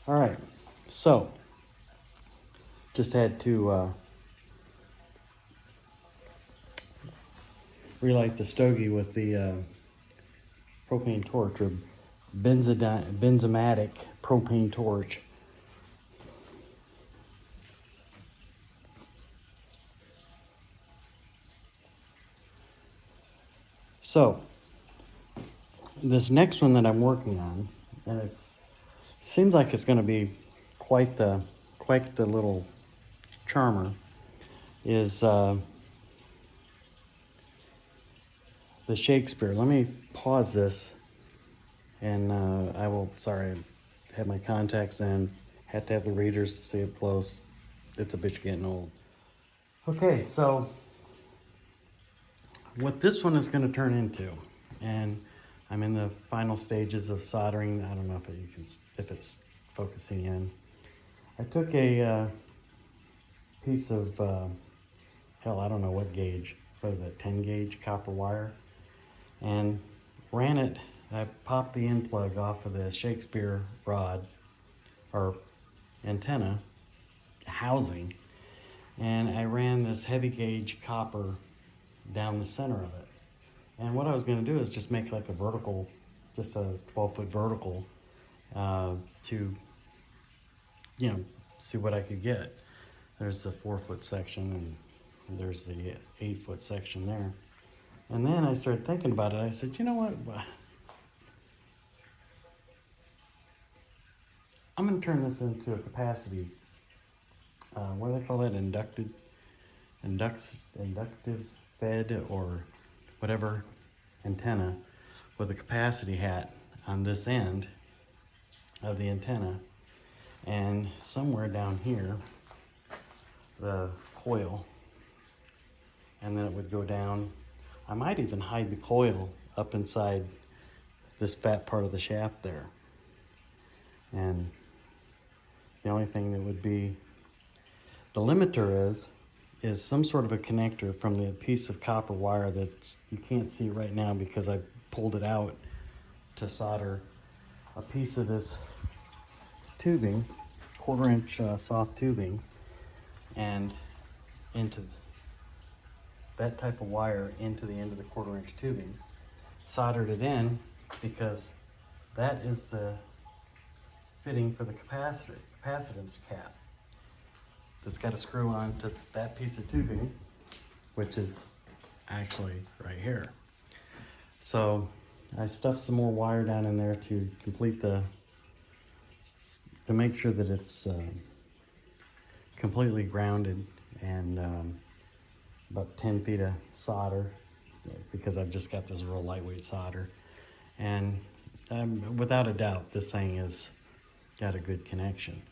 All right, so just had to relight the stogie with the propane torch, or benzomatic propane torch. So this next one that I'm working on, and seems like it's going to be quite the little charmer, is the Shakespeare. Let me pause this, and I will. Sorry, I have my contacts in. Had to have the readers to see up close. It's a bitch getting old. Okay, so what this one is going to turn into, and I'm in the final stages of soldering. I don't know if it's focusing in. I took a piece of hell, I don't know what gauge. What is that? 10 gauge copper wire, and ran it. I popped the end plug off of the Shakespeare rod or antenna housing, and I ran this heavy gauge copper down the center of it. And what I was going to do is just make like a vertical, just a 12-foot vertical to, see what I could get. There's the 4-foot section, and there's the 8-foot section there. And then I started thinking about it. I said, you know what? I'm going to turn this into a capacity. What do they call that? Inductive fed or whatever antenna with a capacity hat on this end of the antenna, and somewhere down here the coil, and then it would go down. I might even hide the coil up inside this fat part of the shaft there, and the only thing that would be the limiter is some sort of a connector from the piece of copper wire that you can't see right now because I pulled it out to solder a piece of this tubing, 1/4 inch soft tubing, and into that type of wire into the end of the 1/4 inch tubing. Soldered it in because that is the fitting for the capacitance cap. That's got to screw on to that piece of tubing, which is actually right here. So I stuffed some more wire down in there to complete to make sure that it's completely grounded, and about 10 feet of solder, because I've just got this real lightweight solder. And without a doubt, this thing has got a good connection.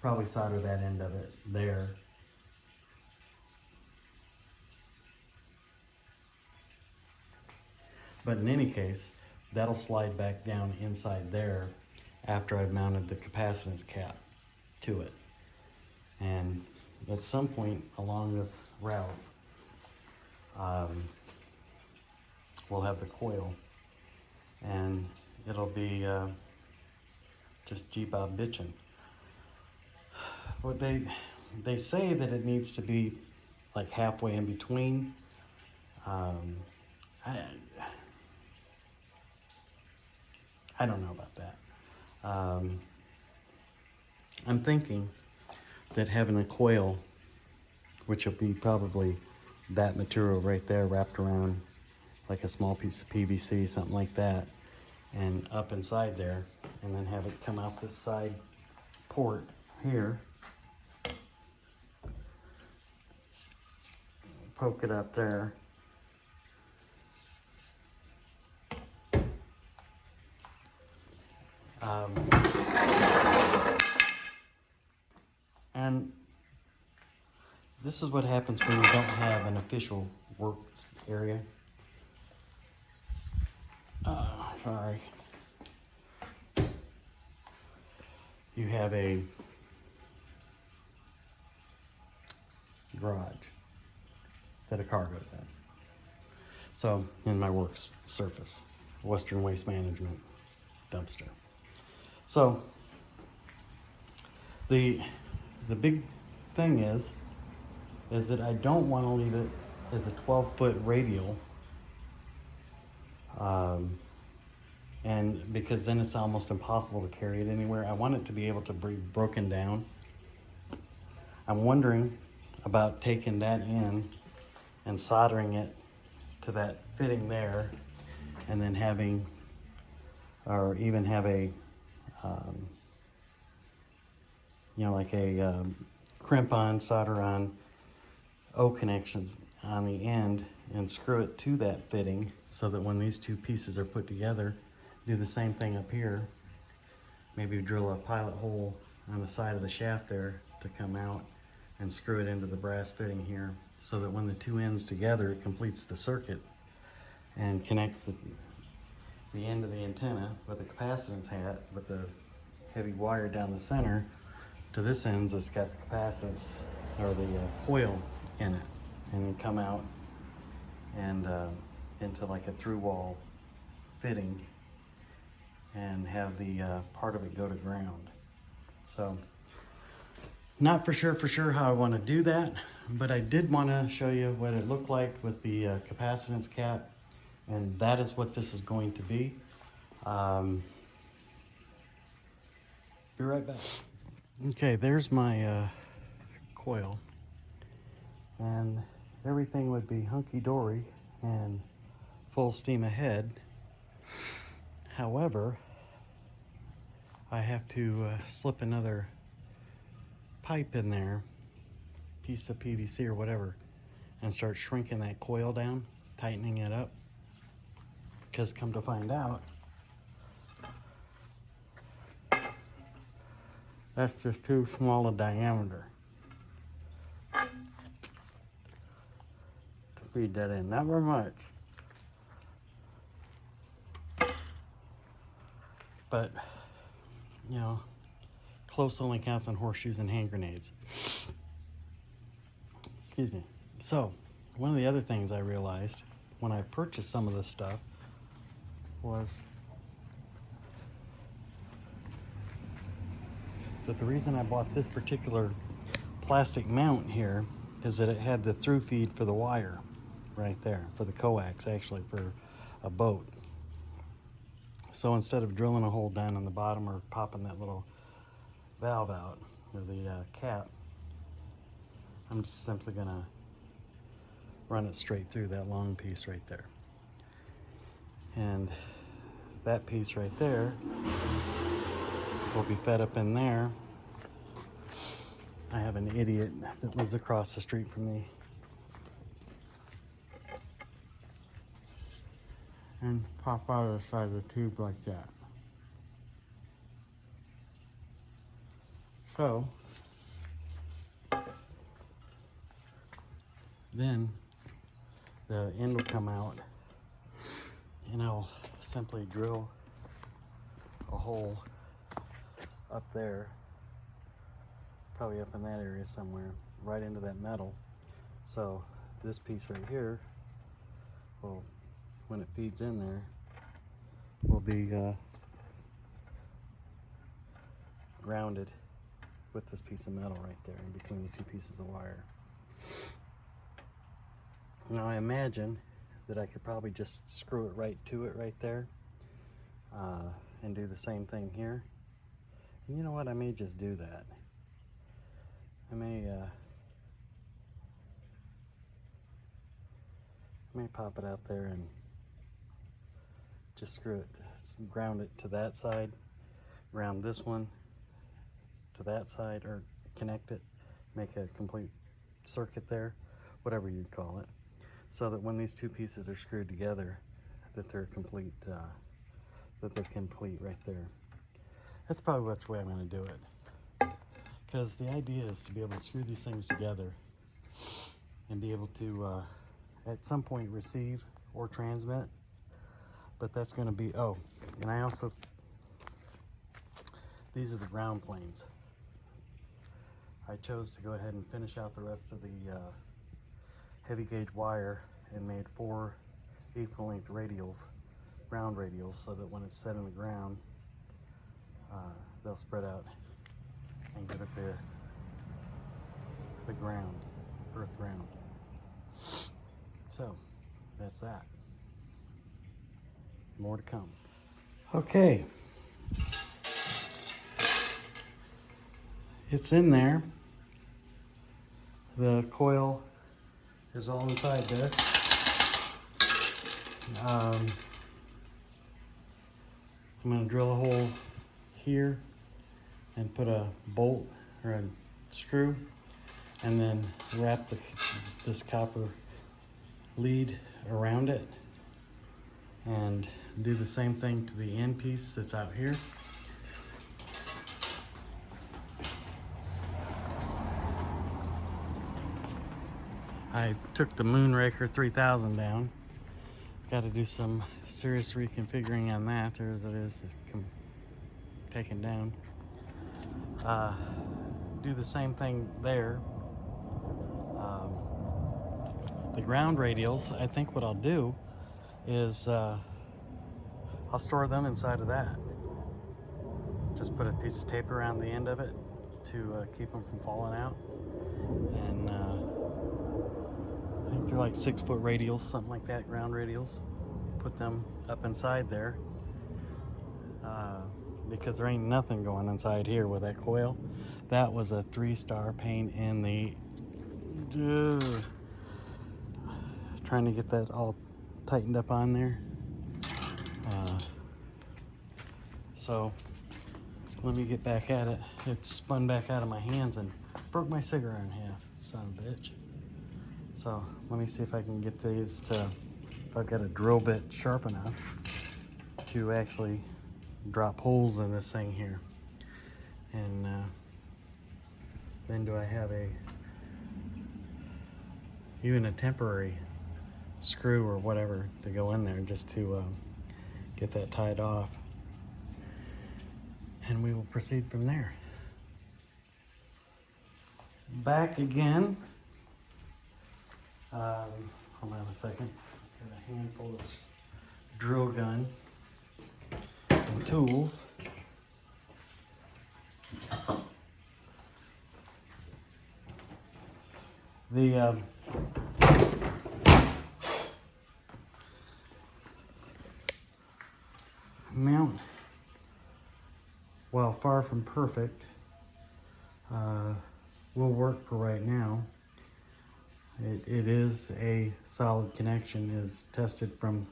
Probably solder that end of it there. But in any case, that'll slide back down inside there after I've mounted the capacitance cap to it. And at some point along this route, we'll have the coil, and it'll be just G-Bob bitchin'. What they say that it needs to be like halfway in between. I don't know about that. I'm thinking that having a coil, which will be probably that material right there wrapped around like a small piece of PVC, something like that, and up inside there, and then have it come out this side port here, poke it up there, and this is what happens when you don't have an official work area. Sorry. You have a garage that a car goes in. So in my work surface, Western Waste Management. dumpster. So the big thing is that I don't want to leave it as a 12-foot radial, and because then it's almost impossible to carry it anywhere. I want it to be able to be broken down. I'm wondering about taking that in and soldering it to that fitting there, and then having, or even have a, like a crimp on, solder on O connections on the end, and screw it to that fitting, so that when these two pieces are put together, do the same thing up here. Maybe drill a pilot hole on the side of the shaft there to come out, and screw it into the brass fitting here, so that when the two ends together, it completes the circuit and connects the end of the antenna with the capacitance hat with the heavy wire down the center to this end that's got the capacitance or the coil in it, and then come out and into like a through wall fitting, and have the part of it go to ground. So not for sure how I want to do that, but I did want to show you what it looked like with the capacitance cap, and that is what this is going to be. Be right back. Okay, there's my coil, and everything would be hunky-dory and full steam ahead. However, I have to slip another pipe in there, piece of PVC or whatever, and start shrinking that coil down, tightening it up, because come to find out, that's just too small a diameter to feed that in. Not very much, but close only counts on horseshoes and hand grenades. Excuse me. So one of the other things I realized when I purchased some of this stuff was that the reason I bought this particular plastic mount here is that it had the through feed for the wire right there, for the coax, actually, for a boat. So instead of drilling a hole down on the bottom or popping that little valve out, or the cap, I'm just simply gonna run it straight through that long piece right there. And that piece right there will be fed up in there. I have an idiot that lives across the street from me, and pop out of the side of the tube like that. So then the end will come out, and I'll simply drill a hole up there, probably up in that area somewhere, right into that metal. So this piece right here will, when it feeds in there, will be grounded with this piece of metal right there in between the two pieces of wire. Now I imagine that I could probably just screw it right to it right there, and do the same thing here. And you know what, I may just do that. I may pop it out there and just screw it, ground it to that side, ground this one to that side, or connect it, make a complete circuit there, whatever you'd call it, so that when these two pieces are screwed together, that they're complete, that they complete right there. That's probably which way I'm going to do it, because the idea is to be able to screw these things together and be able to at some point receive or transmit. But that's going to be, oh, and I also, these are the ground planes. I chose to go ahead and finish out the rest of the heavy gauge wire and made 4 equal length radials, ground radials, so that when it's set in the ground, they'll spread out and give it the ground, earth ground. So that's that. More to come. Okay. It's in there. The coil is all inside there. I'm going to drill a hole here and put a bolt or a screw, and then wrap this copper lead around it and do the same thing to the end piece that's out here. I took the Moonraker 3000 down. Got to do some serious reconfiguring on that. There as it is, it's taken down. Do the same thing there. The ground radials, I think what I'll do is I'll store them inside of that. Just put a piece of tape around the end of it to keep them from falling out. And I think they're like 6-foot radials, something like that, ground radials. Put them up inside there because there ain't nothing going inside here with that coil. That was a 3-star pain in the... trying to get that all tightened up on there. So let me get back at it. It spun back out of my hands and broke my cigarette in half, son of a bitch. So let me see if I can get these to, if I've got a drill bit sharp enough to actually drop holes in this thing here. And then do I have even a temporary screw or whatever to go in there just to get that tied off. And we will proceed from there. Back again. Hold on a second. Got a handful of drill gun and tools. The mount, while far from perfect, will work for right now. It is a solid connection, is tested from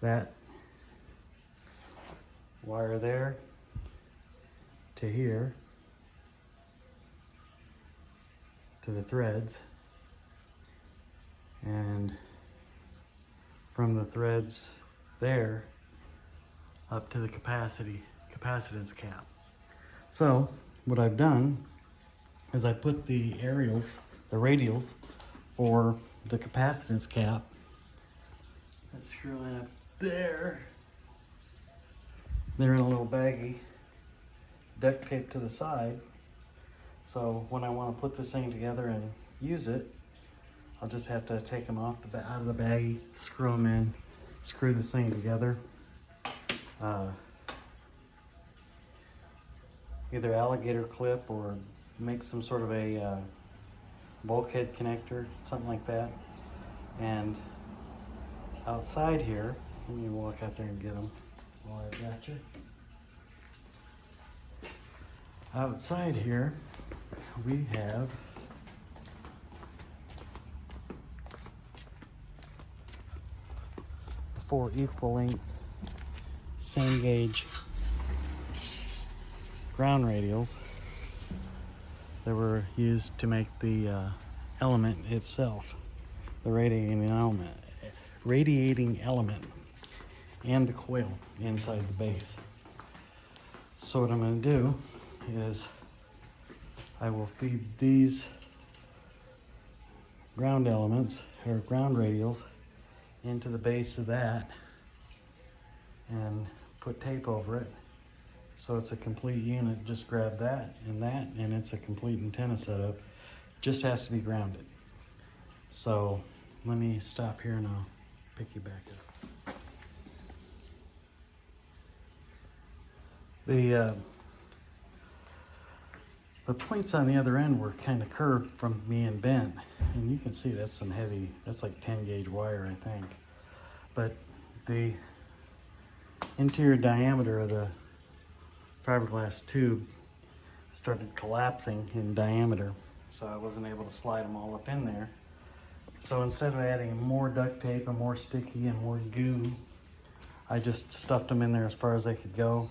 that wire there to here to the threads, and from the threads there up to the capacitance cap. So what I've done is I put the radials for the capacitance cap. Let's screw it up there. They're in a little baggie, duct tape to the side. So when I want to put this thing together and use it, I'll just have to take them out of the baggie, screw them in, screw this thing together. Either alligator clip or make some sort of a bulkhead connector, something like that. And outside here, let me walk out there and get them while I've got you. Outside here, we have the 4 equal length, same gauge ground radials that were used to make the element itself, the radiating element, and the coil inside the base. So what I'm going to do is I will feed these ground elements or ground radials into the base of that and put tape over it. So it's a complete unit. Just grab that, and it's a complete antenna setup. Just has to be grounded. So let me stop here and I'll pick you back up. The points on the other end were kind of curved from being bent, and you can see that's some heavy, that's like 10 gauge wire, I think. But the interior diameter of the fiberglass tube started collapsing in diameter, so I wasn't able to slide them all up in there. So instead of adding more duct tape and more sticky and more goo, I just stuffed them in there as far as I could go,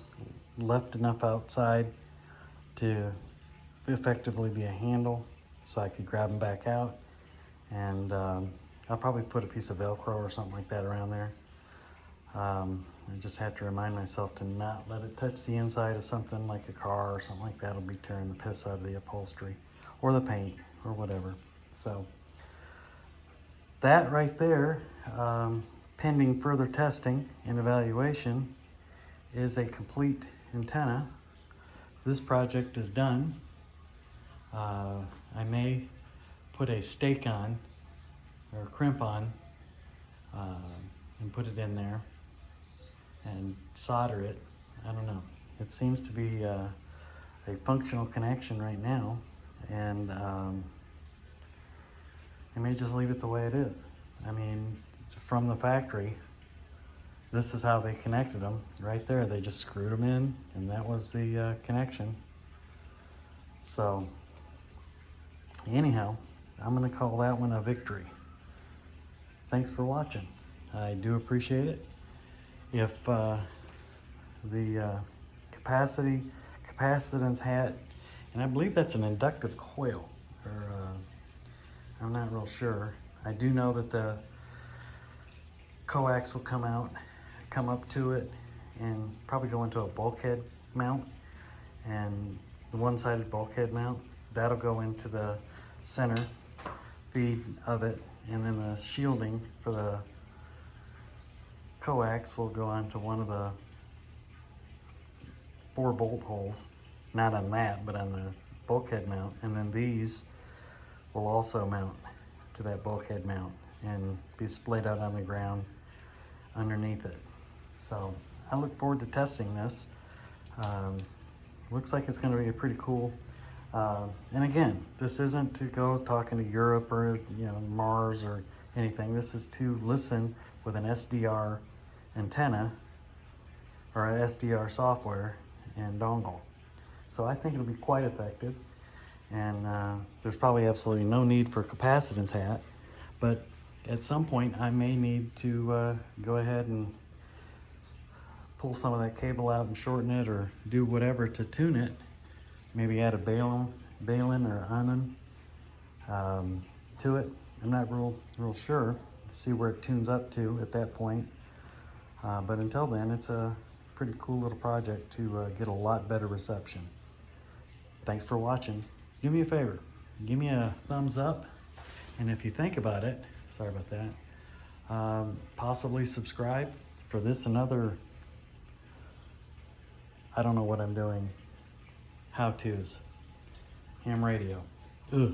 left enough outside to effectively be a handle so I could grab them back out, and I'll probably put a piece of Velcro or something like that around there. I just have to remind myself to not let it touch the inside of something like a car or something like that. It'll be tearing the piss out of the upholstery or the paint or whatever. So that right there, pending further testing and evaluation, is a complete antenna. This project is done. I may put a stake on or a crimp on and put it in there and solder it. I don't know. It seems to be a functional connection right now, and I may just leave it the way it is. I mean, from the factory, this is how they connected them. Right there, they just screwed them in, and that was the connection. So anyhow, I'm going to call that one a victory. Thanks for watching. I do appreciate it. If the capacitance hat, and I believe that's an inductive coil, or I'm not real sure. I do know that the coax will come up to it, and probably go into a bulkhead mount, and the one-sided bulkhead mount, that'll go into the center feed of it, and then the shielding for the coax will go onto one of the 4 bolt holes, not on that, but on the bulkhead mount, and then these will also mount to that bulkhead mount and be splayed out on the ground underneath it. So I look forward to testing this. Looks like it's going to be a pretty cool. And again, this isn't to go talking to Europe or Mars or anything. This is to listen with an SDR antenna or an SDR software and dongle. So I think it'll be quite effective. And there's probably absolutely no need for a capacitance hat, but at some point I may need to go ahead and pull some of that cable out and shorten it, or do whatever to tune it. Maybe add a balun or anon to it. I'm not real sure. See where it tunes up to at that point. But until then, it's a pretty cool little project to get a lot better reception. Thanks for watching. Do me a favor, give me a thumbs up, and if you think about it, sorry about that, possibly subscribe for this and other, I don't know what I'm doing, how-tos, ham radio. Ugh.